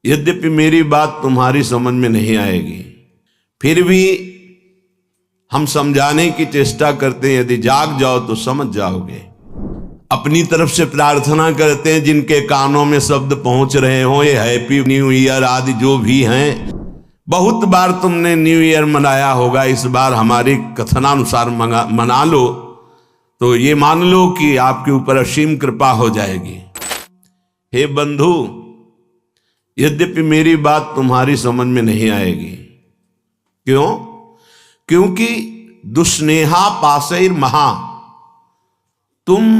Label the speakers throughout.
Speaker 1: यद्यपि मेरी बात तुम्हारी समझ में नहीं आएगी, फिर भी हम समझाने की चेष्टा करते हैं। यदि जाग जाओ तो समझ जाओगे। अपनी तरफ से प्रार्थना करते हैं जिनके कानों में शब्द पहुंच रहे हो, ये हैप्पी न्यू ईयर आदि जो भी हैं। बहुत बार तुमने न्यू ईयर मनाया होगा, इस बार हमारी कथनानुसार मना लो तो ये मान लो कि आपके ऊपर असीम कृपा हो जाएगी। हे बंधु, यद्यपि मेरी बात तुम्हारी समझ में नहीं आएगी। क्यों? क्योंकि दुस्नेहा पासैर महा, तुम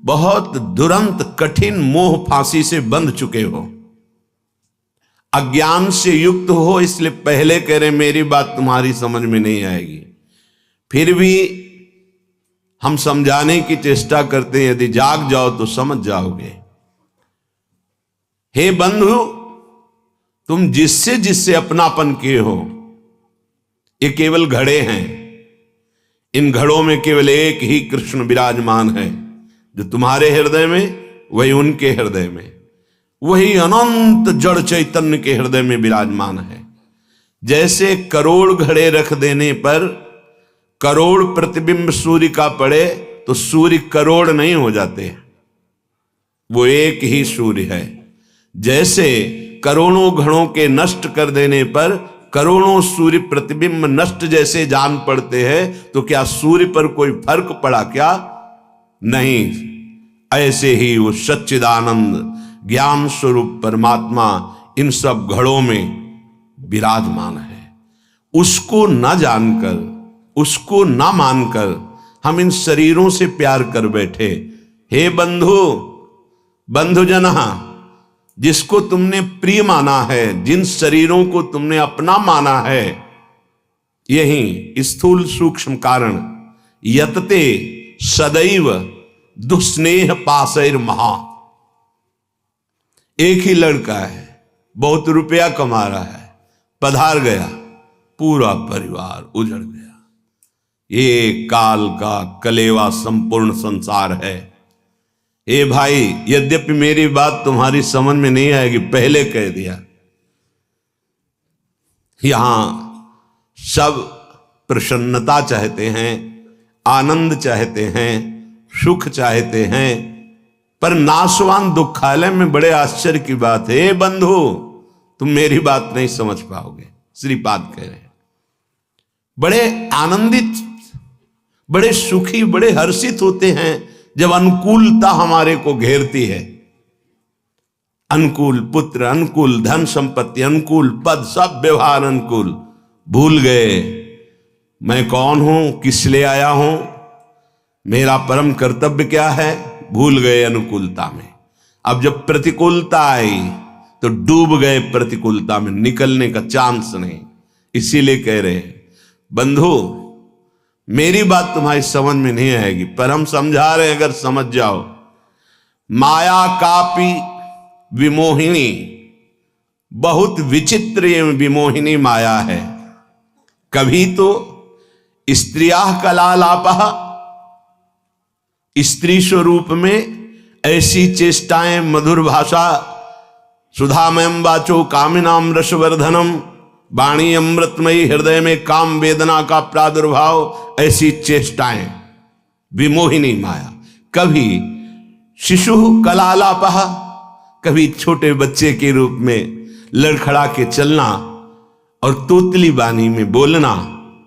Speaker 1: बहुत दुरंत कठिन मोह फांसी से बंध चुके हो, अज्ञान से युक्त हो। इसलिए पहले कह रहे मेरी बात तुम्हारी समझ में नहीं आएगी, फिर भी हम समझाने की चेष्टा करते हैं। यदि जाग जाओ तो समझ जाओगे। हे बंधु, तुम जिससे जिससे अपनापन किए हो, ये केवल घड़े हैं। इन घड़ों में केवल एक ही कृष्ण विराजमान है, जो तुम्हारे हृदय में वही उनके हृदय में, वही अनंत जड़ चैतन्य के हृदय में विराजमान है। जैसे करोड़ घड़े रख देने पर करोड़ प्रतिबिंब सूर्य का पड़े तो सूर्य करोड़ नहीं हो जाते, वो एक ही सूर्य है। जैसे करोड़ों घड़ों के नष्ट कर देने पर करोड़ों सूर्य प्रतिबिंब नष्ट जैसे जान पड़ते हैं, तो क्या सूर्य पर कोई फर्क पड़ा क्या? नहीं। ऐसे ही वो सच्चिदानंद ज्ञान स्वरूप परमात्मा इन सब घड़ों में विराजमान है। उसको न जानकर, उसको न मानकर हम इन शरीरों से प्यार कर बैठे। हे बंधु, बंधुजना, जिसको तुमने प्रिय माना है, जिन शरीरों को तुमने अपना माना है, यही स्थूल सूक्ष्म कारण यतते सदैव दुस्नेह पासैर महा। एक ही लड़का है, बहुत रुपया कमा रहा है, पधार गया, पूरा परिवार उजड़ गया। ये काल का कलेवा संपूर्ण संसार है। ए भाई, यद्यपि मेरी बात तुम्हारी समझ में नहीं आएगी, पहले कह दिया। यहां सब प्रसन्नता चाहते हैं, आनंद चाहते हैं, सुख चाहते हैं, पर नाशवान दुखालय में बड़े आश्चर्य की बात है। बंधु, तुम मेरी बात नहीं समझ पाओगे। श्रीपाद कह रहे हैं, बड़े आनंदित, बड़े सुखी, बड़े हर्षित होते हैं जब अनुकूलता हमारे को घेरती है। अनुकूल पुत्र, अनुकूल धन संपत्ति, अनुकूल पद, सब व्यवहार अनुकूल। भूल गए मैं कौन हूं, किस लिए आया हूं, मेरा परम कर्तव्य क्या है, भूल गए अनुकूलता में। अब जब प्रतिकूलता आई तो डूब गए प्रतिकूलता में, निकलने का चांस नहीं। इसीलिए कह रहे हैं बंधु, मेरी बात तुम्हारी समझ में नहीं आएगी, पर हम समझा रहे हैं, अगर समझ जाओ। माया कापी विमोहिनी, बहुत विचित्र ये विमोहिनी माया है। कभी तो स्त्रिया कलालापः, स्त्री स्वरूप में ऐसी चेष्टाएं, मधुर भाषा, सुधामयम वाचो कामिनाम रसवर्धनम, वाणी अमृतमयी, हृदय में काम वेदना का प्रादुर्भाव, ऐसी चेष्टाएं, विमोहिनी माया। कभी शिशु कलालापः, कभी छोटे बच्चे के रूप में लड़खड़ा के चलना और तोतली बानी में बोलना,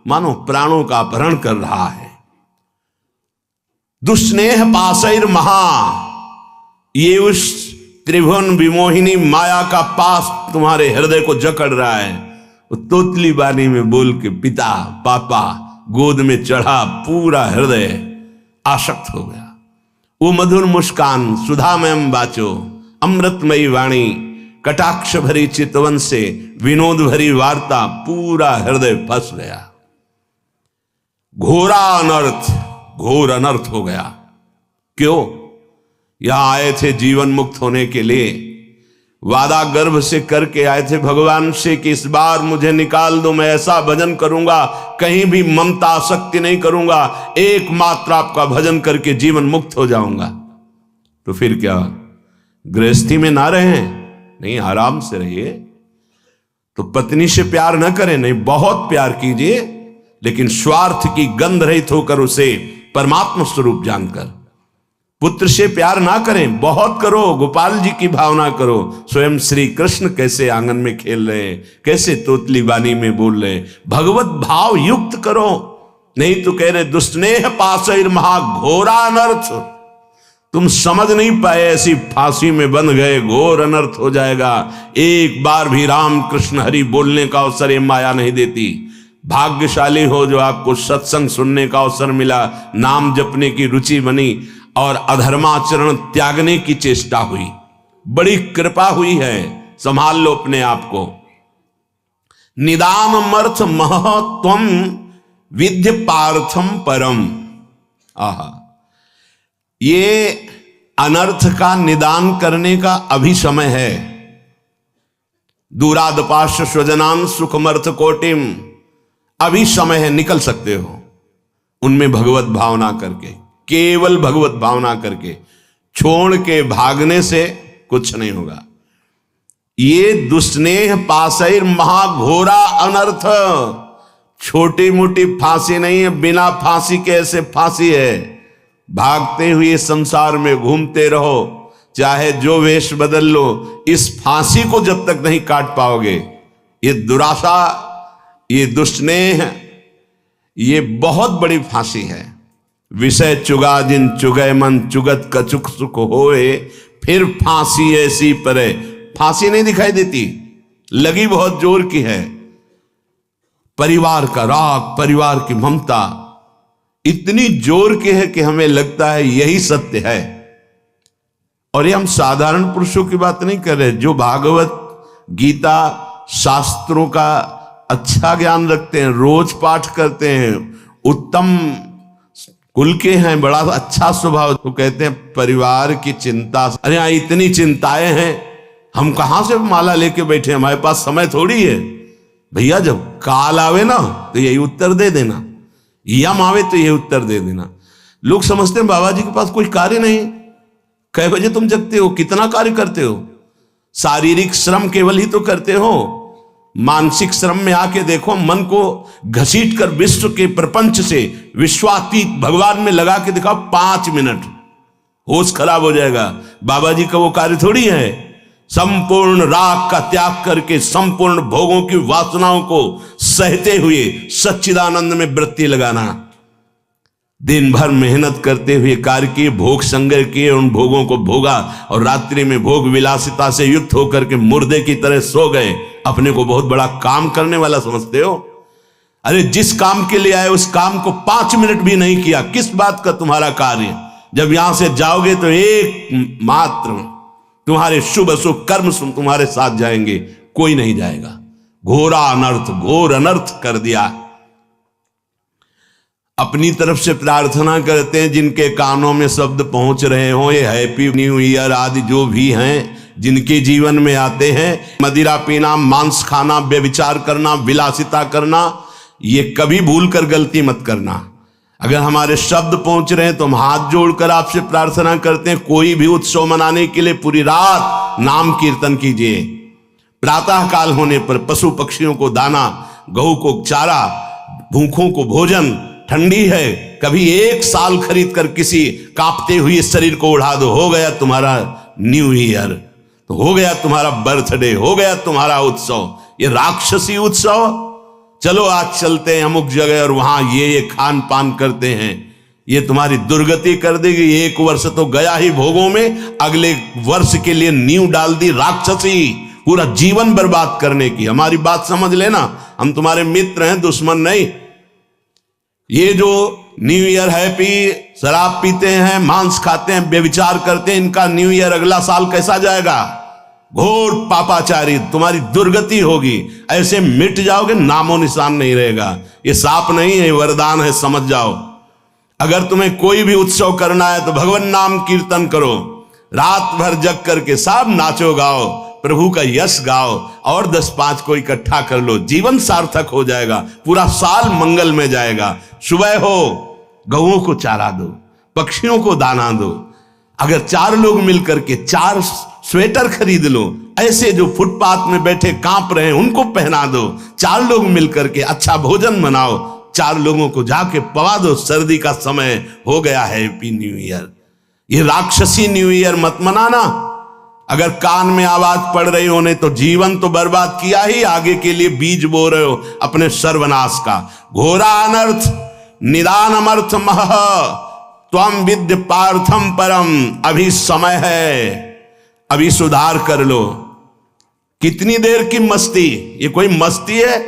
Speaker 1: मानो प्राणों का अपहरण कर रहा है। दुस्नेह पासैर महा, ये उस त्रिभुवन विमोहिनी माया का पास तुम्हारे हृदय को जकड़ रहा है। वो तोतली बानी में बोल के पिता पापा गोद में चढ़ा, पूरा हृदय आसक्त हो गया। वो मधुर मुस्कान, सुधामयम वाचो, अमृतमयी वाणी, कटाक्ष भरी चितवन से विनोद भरी वार्ता, पूरा हृदय फंस गया। घोरा अनर्थ, घोर अनर्थ हो गया। क्यों? यहां आए थे जीवन मुक्त होने के लिए, वादा गर्भ से करके आए थे भगवान से कि इस बार मुझे निकाल दो, मैं ऐसा भजन करूंगा, कहीं भी ममता आसक्ति नहीं करूंगा, एकमात्र आपका भजन करके जीवन मुक्त हो जाऊंगा। तो फिर क्या, गृहस्थी में ना रहे, नहीं, आराम से रहिए। तो पत्नी से प्यार न करें, नहीं, बहुत प्यार कीजिए, लेकिन स्वार्थ की गंध रहित होकर उसे परमात्मा स्वरूप जानकर। पुत्र से प्यार ना करें, बहुत करो, गोपाल जी की भावना करो। स्वयं श्री कृष्ण कैसे आंगन में खेल रहे हैं, कैसे तोतली वाणी में बोल रहे हैं, भगवत भाव युक्त करो। नहीं तो कह रहे दुष्स्नेह पाशैर महाघोरा अनर्थ। तुम समझ नहीं पाए, ऐसी फांसी में बंध गए, घोर अनर्थ हो जाएगा। एक बार भी राम कृष्ण हरि बोलने का अवसर ये माया नहीं देती। भाग्यशाली हो जो आपको सत्संग सुनने का अवसर मिला, नाम जपने की रुचि बनी और अधर्माचरण त्यागने की चेष्टा हुई। बड़ी कृपा हुई है, संभाल लो अपने आप को। निदानमर्थ महत्वम विद्य पार्थम परम। आहा, ये अनर्थ का निदान करने का अभी समय है। दूरादपाश स्वजनान सुखमर्थ कोटिम, अभी समय है, निकल सकते हो उनमें भगवत भावना करके, केवल भगवत भावना करके। छोड़ के भागने से कुछ नहीं होगा। ये दुस्नेह पाशैर महाघोरा अनर्थ छोटी मोटी फांसी नहीं है, बिना फांसी के ऐसे फांसी है। भागते हुए संसार में घूमते रहो, चाहे जो वेश बदल लो, इस फांसी को जब तक नहीं काट पाओगे, ये दुराशा, ये दुस्नेह, ये बहुत बड़ी फांसी है। विषय चुगा जिन चुगय मन, चुगत कछुक सुख होए, फिर फांसी ऐसी परे। फांसी नहीं दिखाई देती, लगी बहुत जोर की है। परिवार का राग, परिवार की ममता इतनी जोर की है कि हमें लगता है यही सत्य है। और ये हम साधारण पुरुषों की बात नहीं कर रहे, जो भागवत गीता शास्त्रों का अच्छा ज्ञान रखते हैं, रोज पाठ करते हैं, उत्तम कुल के हैं, बड़ा अच्छा स्वभाव, तो कहते हैं परिवार की चिंता। अरे यहाँ इतनी चिंताएं हैं, हम कहां से माला लेके बैठे, हमारे पास समय थोड़ी है। भैया जब काल आवे ना तो यही उत्तर दे देना, यम आवे तो यही उत्तर दे देना। लोग समझते हैं बाबा जी के पास कोई कार्य नहीं। कै बजे तुम जगते हो, कितना कार्य करते हो? शारीरिक श्रम केवल ही तो करते हो, मानसिक श्रम में आके देखो, मन को घसीट कर विश्व के प्रपंच से विश्वातीत भगवान में लगा के दिखाओ 5 मिनट, होश खराब हो जाएगा। बाबा जी का वो कार्य थोड़ी है। संपूर्ण राग का त्याग करके संपूर्ण भोगों की वासनाओं को सहते हुए सच्चिदानंद में वृत्ति लगाना, दिन भर मेहनत करते हुए कार्य किए, भोग संग्रह किए, उन भोगों को भोगा और रात्रि में भोग विलासिता से युक्त होकर के मुर्दे की तरह सो गए। अपने को बहुत बड़ा काम करने वाला समझते हो? अरे जिस काम के लिए आए उस काम को 5 मिनट भी नहीं किया, किस बात का तुम्हारा कार्य? जब यहां से जाओगे तो एक मात्र तुम्हारे शुभ अशुभ कर्म तुम्हारे साथ जाएंगे, कोई नहीं जाएगा। घोरा अनर्थ, घोर अनर्थ कर दिया। अपनी तरफ से प्रार्थना करते हैं, जिनके कानों में शब्द पहुंच रहे हो, ये हैप्पी न्यू ईयर आदि जो भी हैं, जिनके जीवन में आते हैं, मदिरा पीना, मांस खाना, व्यभिचार करना, विलासिता करना, ये कभी भूल कर गलती मत करना। अगर हमारे शब्द पहुंच रहे हैं तो हम हाथ जोड़कर आपसे प्रार्थना करते हैं, कोई भी उत्सव मनाने के लिए पूरी रात नाम कीर्तन कीजिए। प्रातः काल होने पर पशु पक्षियों को दाना, गऊ को चारा, भूखों को भोजन, ठंडी है कभी 1 साल खरीद कर किसी कांपते हुए शरीर को उड़ा दो, हो गया तुम्हारा न्यू ईयर, तो हो गया तुम्हारा बर्थडे, हो गया तुम्हारा उत्सव। ये राक्षसी उत्सव, चलो आज चलते हैं अमुक जगह और वहां ये खान पान करते हैं, ये तुम्हारी दुर्गति कर देगी। 1 वर्ष तो गया ही भोगों में, अगले वर्ष के लिए नींव डाल दी राक्षसी, पूरा जीवन बर्बाद करने की। हमारी बात समझ लेना, हम तुम्हारे मित्र हैं, दुश्मन नहीं। ये जो न्यू ईयर हैप्पी, शराब पीते हैं, मांस खाते हैं, व्यभिचार करते हैं, इनका न्यू ईयर अगला साल कैसा जाएगा? घोर पापाचारी, तुम्हारी दुर्गति होगी। ऐसे मिट जाओगे, नामो निशान नहीं रहेगा। ये साप नहीं है, वरदान है, समझ जाओ। अगर तुम्हें कोई भी उत्सव करना है तो भगवान नाम कीर्तन करो, रात भर जग करके सब नाचो गाओ, प्रभु का यश गाओ, और 10-5 को इकट्ठा कर लो, जीवन सार्थक हो जाएगा, पूरा साल मंगल में जाएगा। सुबह हो गऊओं को चारा दो, पक्षियों को दाना दो। अगर 4 लोग मिलकर के 4 स्वेटर खरीद लो, ऐसे जो फुटपाथ में बैठे कांप रहे हैं उनको पहना दो। 4 लोग मिलकर के अच्छा भोजन बनाओ, 4 लोगों को जाके पवा दो, सर्दी का समय हो गया है, हैप्पी न्यू ईयर। ये राक्षसी न्यू ईयर मत मनाना। अगर कान में आवाज पड़ रही होने तो जीवन तो बर्बाद किया ही, आगे के लिए बीज बो रहे हो अपने सर्वनाश का। घोरा अनर्थ निदान अमर्थ मह त्वम विद्य पार्थम परम। अभी समय है, अभी सुधार कर लो। कितनी देर की मस्ती, ये कोई मस्ती है?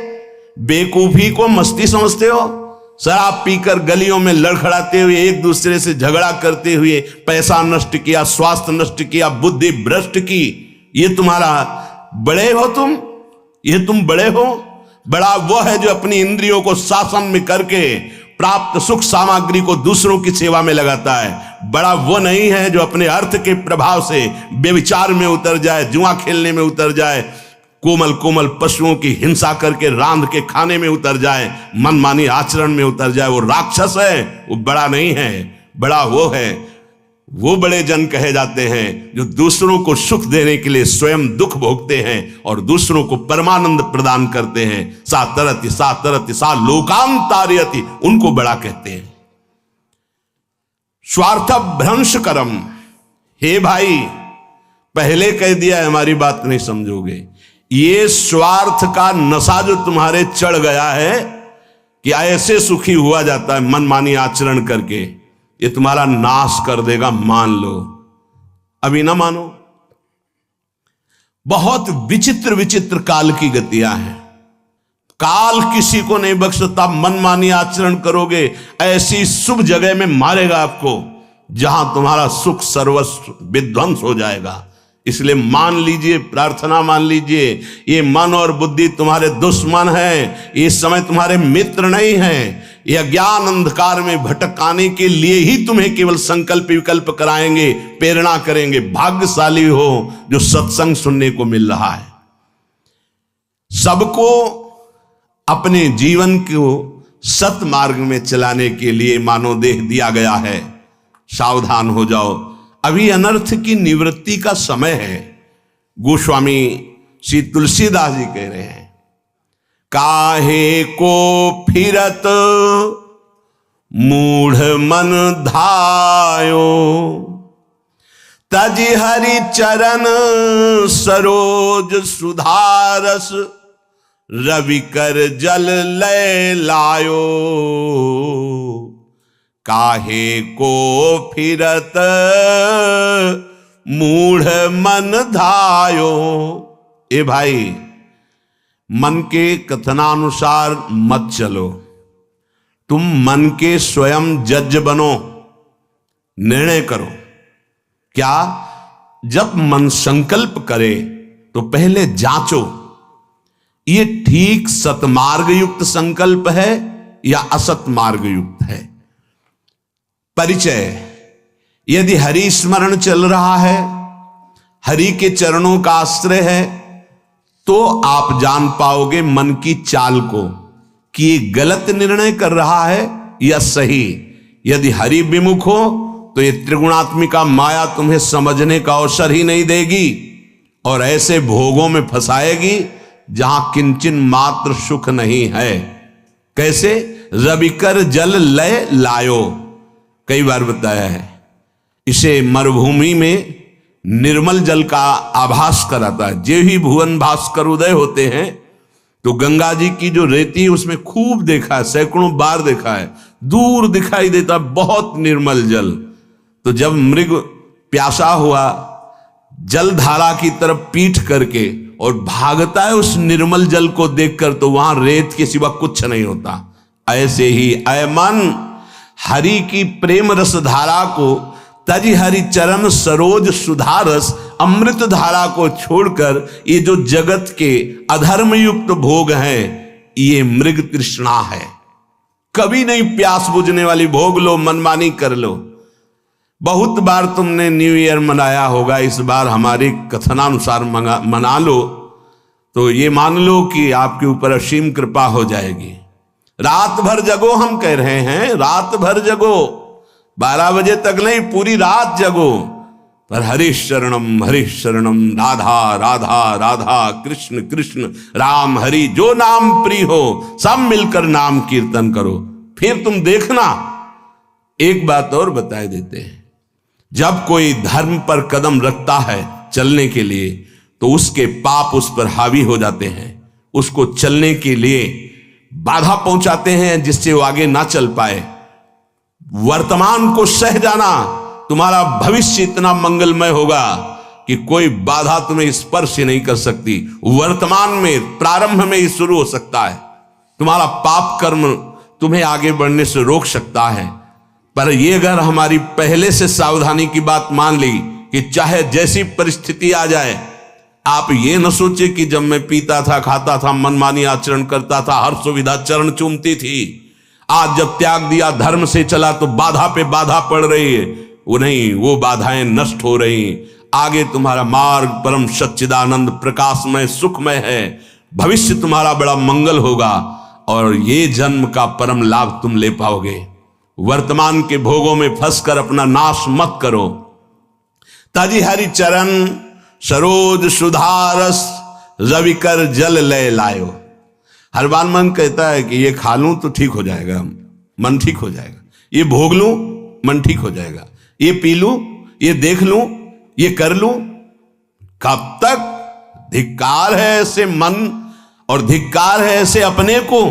Speaker 1: बेकूफी को मस्ती समझते हो? शराब पीकर गलियों में लड़खड़ाते हुए, एक दूसरे से झगड़ा करते हुए पैसा नष्ट किया, स्वास्थ्य नष्ट किया, बुद्धि भ्रष्ट की। ये तुम्हारा बड़े हो तुम? ये तुम बड़े हो? बड़ा वो है जो अपनी इंद्रियों को शासन में करके प्राप्त सुख सामग्री को दूसरों की सेवा में लगाता है। बड़ा वो नहीं है जो अपने अर्थ के प्रभाव से व्यभिचार में उतर जाए, जुआ खेलने में उतर जाए, कोमल कोमल पशुओं की हिंसा करके रांध के खाने में उतर जाए, मनमानी आचरण में उतर जाए। वो राक्षस है, वो बड़ा नहीं है। बड़ा वो है, वो बड़े जन कहे जाते हैं जो दूसरों को सुख देने के लिए स्वयं दुख भोगते हैं और दूसरों को परमानंद प्रदान करते हैं। सा तरति सा लोकाम तारयति, उनको बड़ा कहते हैं। स्वार्थ भ्रंश करम। हे भाई, पहले कह दिया है, हमारी बात नहीं समझोगे। ये स्वार्थ का नशा जो तुम्हारे चढ़ गया है कि ऐसे सुखी हुआ जाता है मनमानी आचरण करके, ये तुम्हारा नाश कर देगा, मान लो। अभी ना मानो। बहुत विचित्र विचित्र काल की गतियां हैं। काल किसी को नहीं बख्शता। मनमानी आचरण करोगे, ऐसी शुभ जगह में मारेगा आपको जहां तुम्हारा सुख सर्वस्व विध्वंस हो जाएगा। इसलिए मान लीजिए, प्रार्थना मान लीजिए, ये मन और बुद्धि तुम्हारे दुश्मन है, इस समय तुम्हारे मित्र नहीं है। ये अज्ञान अंधकार में भटकाने के लिए ही तुम्हें केवल संकल्प विकल्प कराएंगे, प्रेरणा करेंगे। भाग्यशाली हो जो सत्संग सुनने को मिल रहा है। सबको अपने जीवन को सत मार्ग में चलाने के लिए मानव देह दिया गया है। सावधान हो जाओ, अभी अनर्थ की निवृत्ति का समय है। गोस्वामी श्री तुलसीदास जी कह रहे हैं, काहे को फिरत मूढ़ मन धायो, तज हरि चरण सरोज सुधारस, रवि कर जल लय लायो। काहे को फिरत मूढ़ मन धायो। ए भाई, मन के कथनानुसार मत चलो। तुम मन के स्वयं जज बनो, निर्णय करो। क्या? जब मन संकल्प करे तो पहले जांचो, ये ठीक सतमार्ग युक्त संकल्प है या असत मार्ग युक्त है। परिचय, यदि हरि स्मरण चल रहा है, हरि के चरणों का आश्रय है, तो आप जान पाओगे मन की चाल को कि ये गलत निर्णय कर रहा है या सही। यदि हरि विमुख हो तो ये त्रिगुणात्मिका माया तुम्हें समझने का अवसर ही नहीं देगी और ऐसे भोगों में फंसाएगी जहां किंचन मात्र सुख नहीं है। कैसे? रविकर जल लय लायो, कई बार बताया है। इसे मरुभूमि में निर्मल जल का आभास कराता है। जे ही भुवन भास्कर उदय होते हैं तो गंगा जी की जो रेती है उसमें खूब देखा है, सैकड़ों बार देखा है, दूर दिखाई देता बहुत निर्मल जल। तो जब मृग प्यासा हुआ जल धारा की तरफ पीठ करके और भागता है उस निर्मल जल को देखकर, तो वहां रेत के सिवा कुछ नहीं होता। ऐसे ही ऐ मन, हरि की प्रेम रस धारा को, तज हरि चरण सरोज सुधारस, अमृत धारा को छोड़कर ये जो जगत के अधर्म युक्त भोग हैं, ये मृग तृष्णा है। कभी नहीं प्यास बुझने वाली भोग लो, मनमानी कर लो। बहुत बार तुमने न्यू ईयर मनाया होगा, इस बार हमारी कथनानुसार मना लो तो ये मान लो कि आपके ऊपर असीम कृपा हो जाएगी। रात भर जगो, हम कह रहे हैं, रात भर जगो, 12 बजे तक नहीं, पूरी रात जगो। पर हरीश शरणम राधा राधा राधा कृष्ण कृष्ण राम हरि, जो नाम प्रिय हो सब मिलकर नाम कीर्तन करो। फिर तुम देखना। एक बात और बताए देते हैं, जब कोई धर्म पर कदम रखता है चलने के लिए तो उसके पाप उस पर हावी हो जाते हैं, उसको चलने के लिए बाधा पहुंचाते हैं जिससे वो आगे ना चल पाए। वर्तमान को सह जाना, तुम्हारा भविष्य इतना मंगलमय होगा कि कोई बाधा तुम्हें स्पर्श नहीं कर सकती। वर्तमान में प्रारंभ में ही शुरू हो सकता है। तुम्हारा पाप कर्म तुम्हें आगे बढ़ने से रोक सकता है। पर यह अगर हमारी पहले से सावधानी की बात मान ली कि चाहे जैसी परिस्थिति आ जाए, आप ये न सोचे कि जब मैं पीता था, खाता था, मनमानी आचरण करता था, हर सुविधा चरण चूमती थी, आज जब त्याग दिया, धर्म से चला तो बाधा पे बाधा पड़ रही है। वो नहीं, वो बाधाएं नष्ट हो रही। आगे तुम्हारा मार्ग परम सच्चिदानंद प्रकाशमय सुखमय है। भविष्य तुम्हारा बड़ा मंगल होगा और ये जन्म का परम लाभ तुम ले पाओगे। वर्तमान के भोगों में फंसकर अपना नाश मत करो। ताजी हरि चरण सरोज सुधारस रविकर जल ले लायो। हर बार मन कहता है कि ये खा लूं तो ठीक हो जाएगा, मन ठीक हो जाएगा, ये भोग लूं मन ठीक हो जाएगा, ये पी लूं, ये देख लूं, ये कर लूं। कब तक? धिक्कार है ऐसे मन और धिक्कार है ऐसे अपने को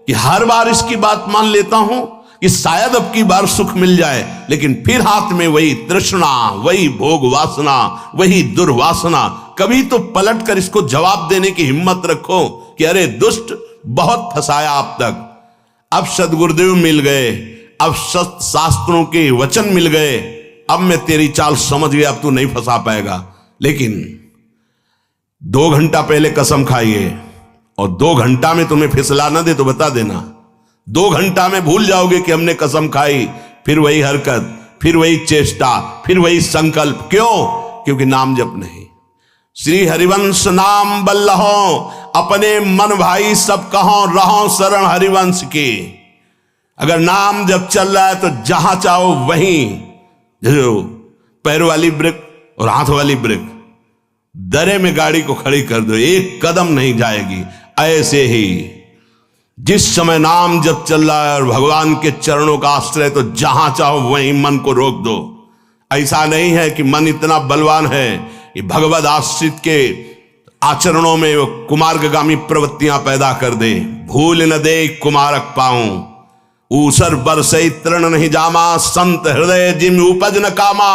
Speaker 1: कि हर बार इसकी बात मान लेता हूं कि शायद अब की बार सुख मिल जाए, लेकिन फिर हाथ में वही तृष्णा, वही भोग वासना, वही दुर्वासना। कभी तो पलट कर इसको जवाब देने की हिम्मत रखो कि अरे दुष्ट, बहुत फंसाया अब तक, अब सदगुरुदेव मिल गए, अब सत शास्त्रों के वचन मिल गए, अब मैं तेरी चाल समझ गया, अब तू नहीं फंसा पाएगा। लेकिन 2 घंटा पहले कसम खाइए और 2 घंटा में तुम्हें फिसला ना दे तो बता देना। 2 घंटा में भूल जाओगे कि हमने कसम खाई, फिर वही हरकत, फिर वही चेष्टा, फिर वही संकल्प। क्यों? क्योंकि नाम जप नहीं। श्री हरिवंश नाम बल्लहो, अपने मन भाई सब कहो, रहो शरण हरिवंश की। अगर नाम जब चल रहा है तो जहां चाहो वहीं, जो पैर वाली ब्रेक और हाथ वाली ब्रेक, दरे में गाड़ी को खड़ी कर दो, 1 कदम नहीं जाएगी। ऐसे ही जिस समय नाम जब चल रहा है और भगवान के चरणों का आश्रय, तो जहां चाहो वहीं मन को रोक दो। ऐसा नहीं है कि मन इतना बलवान है कि भगवद आश्रित के आचरणों में वो कुमार्गामी प्रवृत्तियां पैदा कर दे। भूल न दे कुमारक पाऊं, ऊसर बरसई तृण नहीं जामा, संत हृदय जिम उपज न कामा।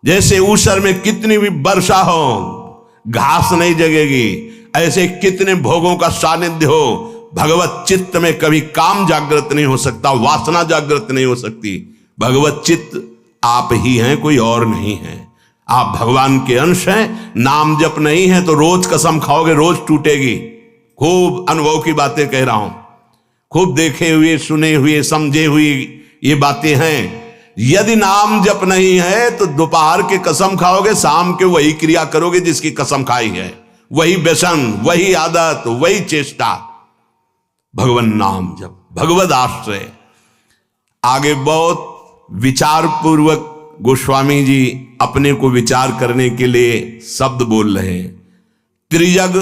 Speaker 1: जैसे ऊसर में कितनी भी वर्षा हो घास नहीं जगेगी, ऐसे कितने भोगों का सानिध्य हो, भगवत चित्त में कभी काम जागृत नहीं हो सकता, वासना जागृत नहीं हो सकती। भगवत चित्त आप ही हैं, कोई और नहीं है। आप भगवान के अंश हैं। नाम जप नहीं है तो रोज कसम खाओगे, रोज टूटेगी। खूब अनुभव की बातें कह रहा हूं, खूब देखे हुए, सुने हुए, समझे हुए ये बातें हैं। यदि नाम जप नहीं है तो दोपहर के कसम खाओगे, शाम के वही क्रिया करोगे जिसकी कसम खाई है, वही व्यसन, वही आदत, वही चेष्टा। भगवान नाम जप, भगवद आश्रय। आगे बहुत विचार पूर्वक गोस्वामी जी अपने को विचार करने के लिए शब्द बोल रहे हैं। त्रिजग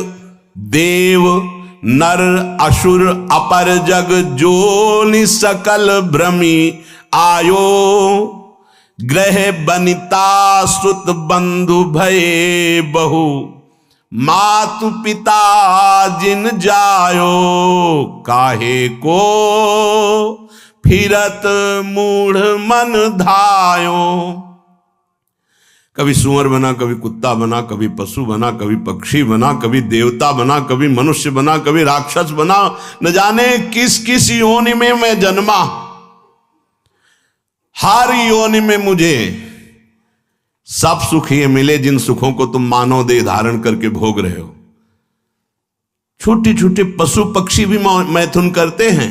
Speaker 1: देव नर असुर अपर जग जोनि सकल भ्रमी आयो, ग्रह बनिता सुत बंधु भये बहु, मातु पिता जिन जायो, काहे को फिरत मूढ़ मन धायो। कभी सुअर बना, कभी कुत्ता बना, कभी पशु बना, कभी पक्षी बना, कभी देवता बना, कभी मनुष्य बना, कभी राक्षस बना, न जाने किस किस योनि में मैं जन्मा। हर योनि में मुझे सब सुख ये मिले जिन सुखों को तुम मानव देह धारण करके भोग रहे हो। छोटे छोटे पशु पक्षी भी मैथुन करते हैं,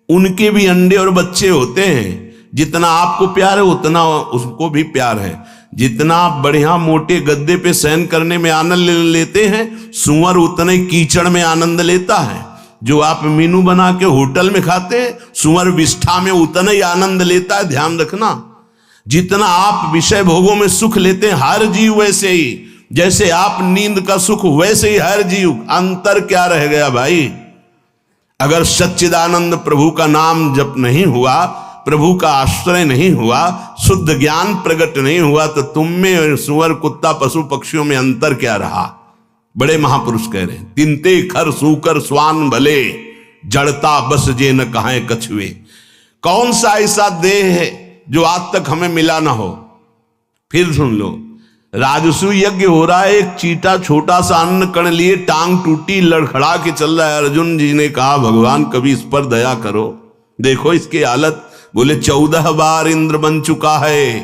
Speaker 1: उनके भी अंडे और बच्चे होते हैं। जितना आपको प्यार है उतना उसको भी प्यार है। जितना बढ़िया मोटे गद्दे पे शयन करने में आनंद लेते हैं, सुअर उतने कीचड़ में आनंद लेता है। जो आप मीनू बना के होटल में खाते हैं, सुअर विष्ठा में उतना ही आनंद लेता है, ध्यान रखना। जितना आप विषय भोगों में सुख लेते हैं हर जीव वैसे ही, जैसे आप नींद का सुख वैसे ही हर जीव। अंतर क्या रह गया भाई? अगर सच्चिदानंद प्रभु का नाम जप नहीं हुआ, प्रभु का आश्रय नहीं हुआ, शुद्ध ज्ञान प्रकट नहीं हुआ, तो तुम में सुअर कुत्ता पशु पक्षियों में अंतर क्या रहा? बड़े महापुरुष कह रहे हैं, तिनते खर सूकर स्वान भले, जड़ता बस जे न कहां कछुए। कौन सा ऐसा देह है जो आज तक हमें मिला ना हो? फिर सुन लो, राजसु यज्ञ हो रहा है, एक चीटा छोटा सा अन्न कण लिए टांग टूटी लड़खड़ा के चल रहा है। अर्जुन जी ने कहा भगवान कभी इस पर दया करो, देखो इसकी हालत। बोले 14 बार इंद्र बन चुका है।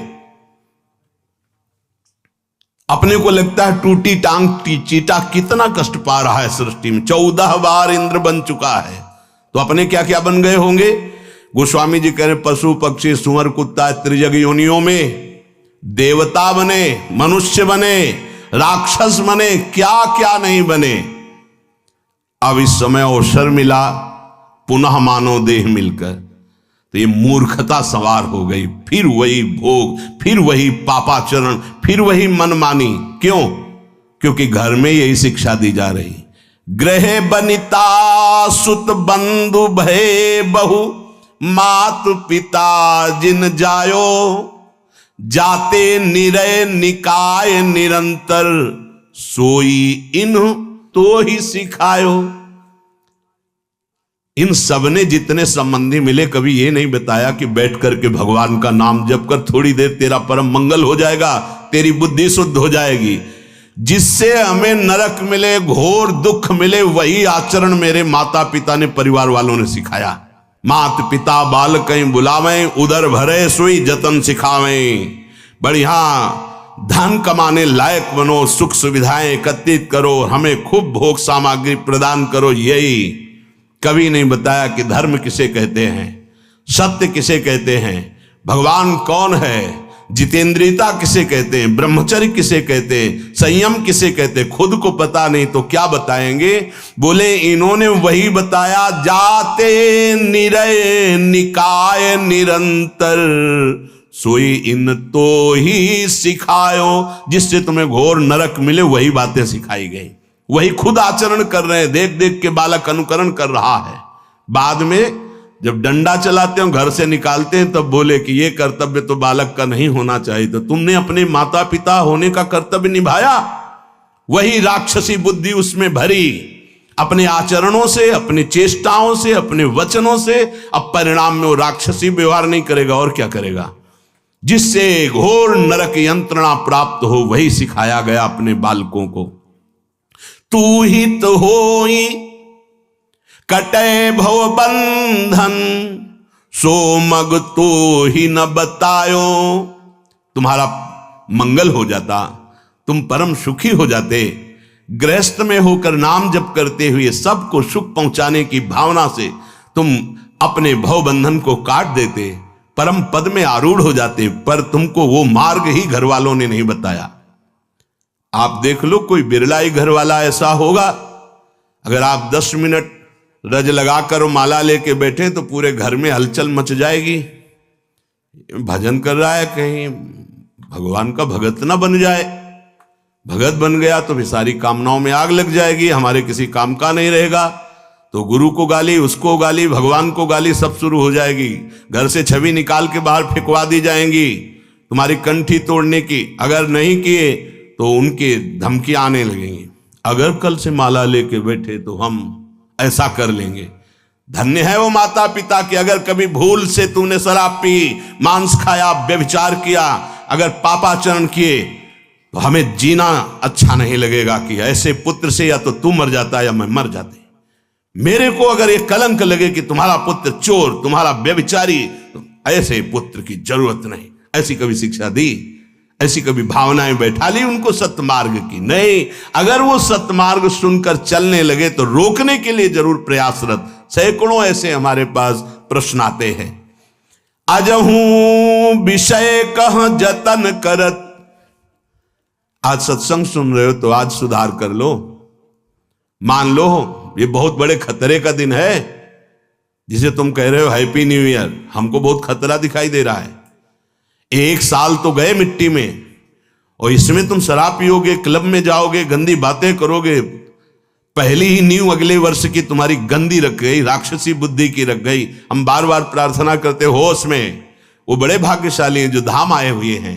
Speaker 1: अपने को लगता है टूटी टांग चीटा कितना कष्ट पा रहा है सृष्टि में, 14 बार इंद्र बन चुका है, तो अपने क्या क्या बन गए होंगे? गोस्वामी जी कह रहे पशु पक्षी सुअर कुत्ता त्रिजग योनियों में देवता बने, मनुष्य बने, राक्षस बने, क्या क्या नहीं बने। अब इस समय अवसर मिला पुनः मानव देह मिलकर, तो ये मूर्खता सवार हो गई। फिर वही भोग, फिर वही पापाचरण, फिर वही मनमानी। क्यों? क्योंकि घर में यही शिक्षा दी जा रही, गृह बनिता सुत बंधु भय बहु, मात पिता जिन जायो, जाते निरय निकाय निरंतर, सोई इन तो ही सिखायो। इन सबने जितने संबंधी मिले कभी ये नहीं बताया कि बैठ करके भगवान का नाम जप कर, थोड़ी देर तेरा परम मंगल हो जाएगा, तेरी बुद्धि शुद्ध हो जाएगी। जिससे हमें नरक मिले, घोर दुख मिले, वही आचरण मेरे माता पिता ने, परिवार वालों ने सिखाया। मात पिता बाल कहीं बुलावें, उदर भरे सोई जतन सिखावें। बढ़िया धन कमाने लायक बनो, सुख सुविधाएं एकत्रित करो, हमें खूब भोग सामग्री प्रदान करो। यही कभी नहीं बताया कि धर्म किसे कहते हैं, सत्य किसे कहते हैं, भगवान कौन है, जितेंद्रियता किसे कहते हैं, ब्रह्मचर्य किसे कहते हैं, संयम किसे कहते हैं। खुद को पता नहीं तो क्या बताएंगे? बोले इन्होंने वही बताया, जाते निरय निकाय निरंतर, सोई इन तो ही सिखायो। जिससे तुम्हें घोर नरक मिले वही बातें सिखाई गई, वही खुद आचरण कर रहे हैं। देख देख के बालक अनुकरण कर रहा है। बाद में जब डंडा चलाते हो, घर से निकालते हैं, तब बोले कि ये कर्तव्य तो बालक का नहीं होना चाहिए। तो तुमने अपने माता पिता होने का कर्तव्य निभाया, वही राक्षसी बुद्धि उसमें भरी, अपने आचरणों से, अपनी चेष्टाओं से, अपने वचनों से। अब परिणाम में वो राक्षसी व्यवहार नहीं करेगा और क्या करेगा? जिससे घोर नरक यंत्रणा प्राप्त हो, वही सिखाया गया अपने बालकों को। तू ही तो होई कटे भव बंधन, सो मग तो ही न बतायो। तुम्हारा मंगल हो जाता, तुम परम सुखी हो जाते। गृहस्थ में होकर नाम जप करते हुए सबको सुख पहुंचाने की भावना से तुम अपने भव बंधन को काट देते, परम पद में आरूढ़ हो जाते। पर तुमको वो मार्ग ही घर वालों ने नहीं बताया। आप देख लो, कोई बिरला ही घर वाला ऐसा होगा, अगर आप 10 मिनट रज लगाकर माला लेके बैठे तो पूरे घर में हलचल मच जाएगी। भजन कर रहा है, कहीं भगवान का भगत ना बन जाए। भगत बन गया तो भी सारी कामनाओं में आग लग जाएगी, हमारे किसी काम का नहीं रहेगा। तो गुरु को गाली, उसको गाली, भगवान को गाली, सब शुरू हो जाएगी। घर से छवि निकाल के बाहर फेंकवा दी जाएंगी, तुम्हारी कंठी तोड़ने की। अगर नहीं किए तो उनकी धमकी आने लगेंगी, अगर कल से माला लेके बैठे तो हम ऐसा कर लेंगे। धन्य है वो माता पिता कि अगर कभी भूल से तुमने शराब पी, मांस खाया, व्यभिचार किया, अगर पापाचरण किए, तो हमें जीना अच्छा नहीं लगेगा कि ऐसे पुत्र से या तो तू मर जाता या मैं मर जाते। मेरे को अगर ये कलंक लगे कि तुम्हारा पुत्र चोर, तुम्हारा व्यभिचारी, तो ऐसे पुत्र की जरूरत नहीं। ऐसी कभी शिक्षा दी, ऐसी कभी भावनाएं बैठा ली उनको सत्मार्ग की? नहीं। अगर वो सत्मार्ग सुनकर चलने लगे तो रोकने के लिए जरूर प्रयासरत। सैकड़ों ऐसे हमारे पास प्रश्न आते हैं। अजहू विषय कह जतन करत। आज सत्संग सुन रहे हो तो आज सुधार कर लो। मान लो ये बहुत बड़े खतरे का दिन है, जिसे तुम कह रहे हो हैप्पी न्यू ईयर। हमको बहुत खतरा दिखाई दे रहा है। 1 साल तो गए मिट्टी में, और इसमें तुम शराब पियोगे, क्लब में जाओगे, गंदी बातें करोगे, पहली ही नींव अगले वर्ष की तुम्हारी गंदी रख गई, राक्षसी बुद्धि की रख गई। हम बार बार प्रार्थना करते होश में। वो बड़े भाग्यशाली हैं जो धाम आए हुए हैं,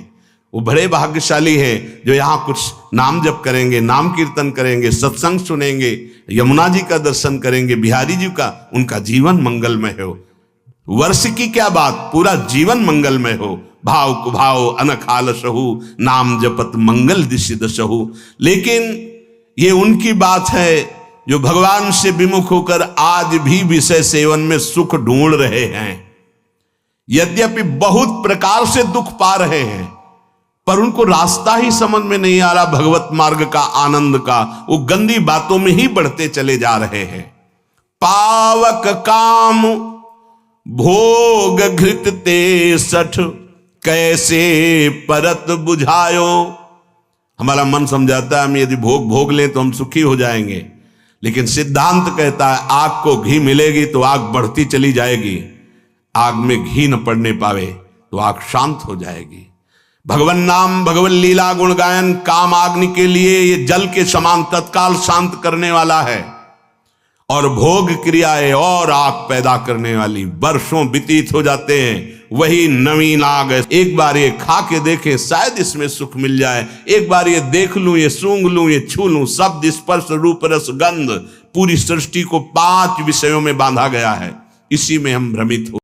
Speaker 1: वो बड़े भाग्यशाली हैं जो यहाँ कुछ नाम जप करेंगे, नाम कीर्तन करेंगे, सत्संग सुनेंगे, यमुना जी का दर्शन करेंगे, बिहारी जी का। उनका जीवन मंगलमय हो। वर्ष की क्या बात, पूरा जीवन मंगलमय हो। भाव कुभाव अनखाल सहु, नाम जपत मंगल दिशि दशहु। लेकिन ये उनकी बात है जो भगवान से विमुख होकर आज भी विषय सेवन में सुख ढूंढ रहे हैं। यद्यपि बहुत प्रकार से दुख पा रहे हैं, पर उनको रास्ता ही समझ में नहीं आ रहा भगवत मार्ग का, आनंद का। वो गंदी बातों में ही बढ़ते चले जा रहे हैं। पावक काम भोग घृत ते सठ, कैसे परत बुझायो। हमारा मन समझाता है हम यदि भोग लें तो हम सुखी हो जाएंगे, लेकिन सिद्धांत कहता है आग को घी मिलेगी तो आग बढ़ती चली जाएगी, आग में घी न पड़ने पावे तो आग शांत हो जाएगी। भगवन नाम, भगवन लीला, गुण गायन काम अग्नि के लिए ये जल के समान तत्काल शांत करने वाला है, और भोग क्रियाएं और आग पैदा करने वाली। वर्षों व्यतीत हो जाते हैं, वही नवीन आग है। एक बार ये खा के देखें, शायद इसमें सुख मिल जाए। एक बार ये देख लूं, ये सूंघ लूं, ये छू लूं। शब्द, स्पर्श, रूप, रस, गंध, पूरी सृष्टि को 5 विषयों में बांधा गया है। इसी में हम भ्रमित हो